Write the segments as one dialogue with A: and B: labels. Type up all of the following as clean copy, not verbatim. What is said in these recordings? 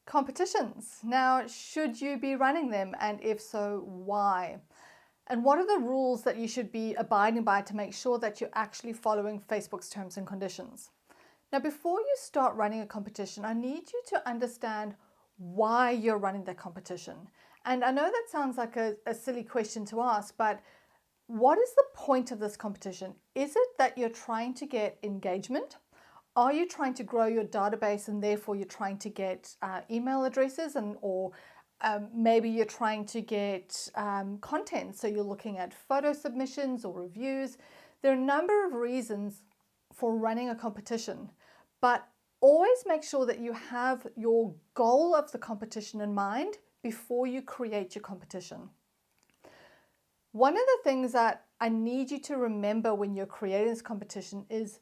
A: Competitions. Now, should you be running them? And if so, why? And what are the rules that you should be abiding by to make sure that you're actually following Facebook's terms and conditions? Now, before you start running a competition, I need you to understand why you're running the competition. And I know that sounds like a silly question to ask, but what is the point of this competition? Is it that you're trying to get engagement? Are you trying to grow your database and therefore you're trying to get email addresses or maybe you're trying to get content, so you're looking at photo submissions or reviews. There are a number of reasons for running a competition, but always make sure that you have your goal of the competition in mind before you create your competition. One of the things that I need you to remember when you're creating this competition is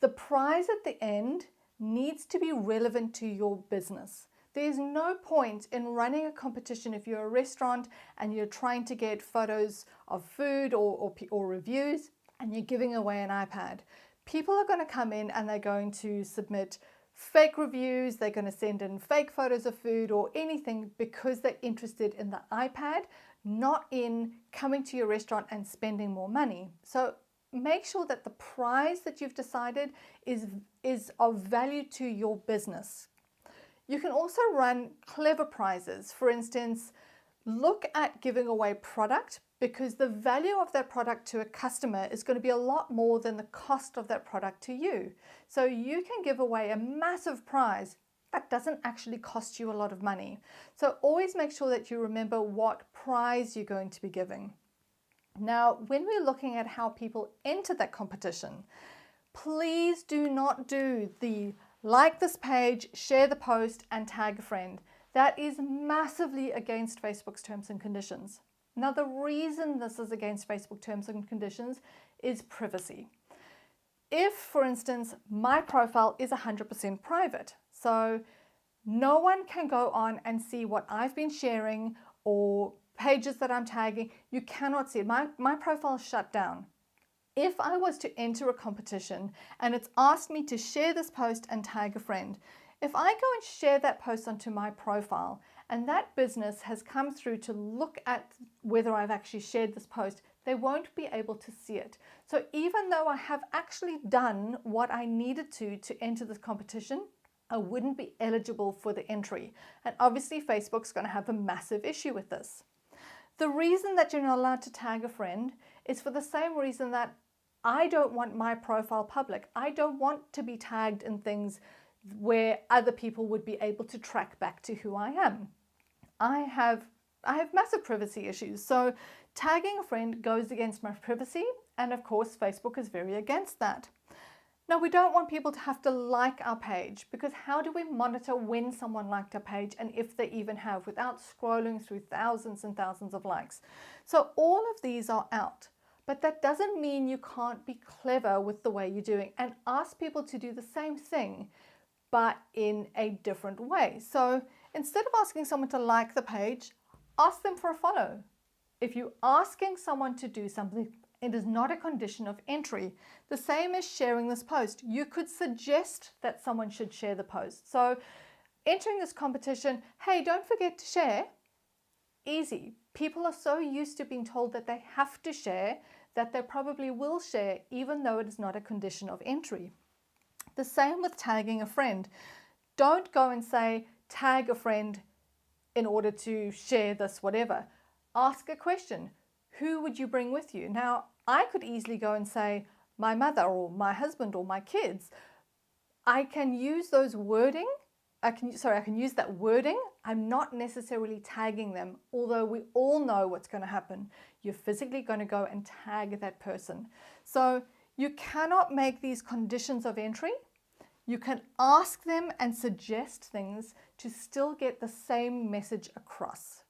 A: the prize at the end needs to be relevant to your business. There's no point in running a competition if you're a restaurant and you're trying to get photos of food or reviews and you're giving away an iPad. People are going to come in and they're going to submit fake reviews, they're going to send in fake photos of food or anything because they're interested in the iPad, not in coming to your restaurant and spending more money. So make sure that the prize that you've decided is of value to your business. You can also run clever prizes. For instance, look at giving away product because the value of that product to a customer is going to be a lot more than the cost of that product to you. So you can give away a massive prize that doesn't actually cost you a lot of money. So always make sure that you remember what prize you're going to be giving. Now, when we're looking at how people enter that competition, please do not do the like this page, share the post, and tag a friend. That is massively against Facebook's terms and conditions. Now, the reason this is against Facebook terms and conditions is privacy. If, for instance, my profile is 100% private, so no one can go on and see what I've been sharing or pages that I'm tagging, you cannot see it. My profile is shut down. If I was to enter a competition and it's asked me to share this post and tag a friend, if I go and share that post onto my profile and that business has come through to look at whether I've actually shared this post, they won't be able to see it. So even though I have actually done what I needed to enter this competition, I wouldn't be eligible for the entry. And obviously Facebook's going to have a massive issue with this. The reason that you're not allowed to tag a friend is for the same reason that I don't want my profile public. I don't want to be tagged in things where other people would be able to track back to who I am. I have massive privacy issues, so tagging a friend goes against my privacy, and of course Facebook is very against that. Now, we don't want people to have to like our page, because how do we monitor when someone liked our page and if they even have, without scrolling through thousands and thousands of likes? So all of these are out, but that doesn't mean you can't be clever with the way you're doing and ask people to do the same thing, but in a different way. So instead of asking someone to like the page, ask them for a follow. If you're asking someone to do something, it is not a condition of entry. The same as sharing this post. You could suggest that someone should share the post. So entering this competition, hey, don't forget to share. Easy. People are so used to being told that they have to share that they probably will share even though it is not a condition of entry. The same with tagging a friend. Don't go and say, tag a friend in order to share this, whatever. Ask a question. Who would you bring with you? Now, I could easily go and say, my mother or my husband or my kids. I can use those wording. I can use that wording. I'm not necessarily tagging them, although we all know what's going to happen. You're physically going to go and tag that person. So you cannot make these conditions of entry. You can ask them and suggest things to still get the same message across.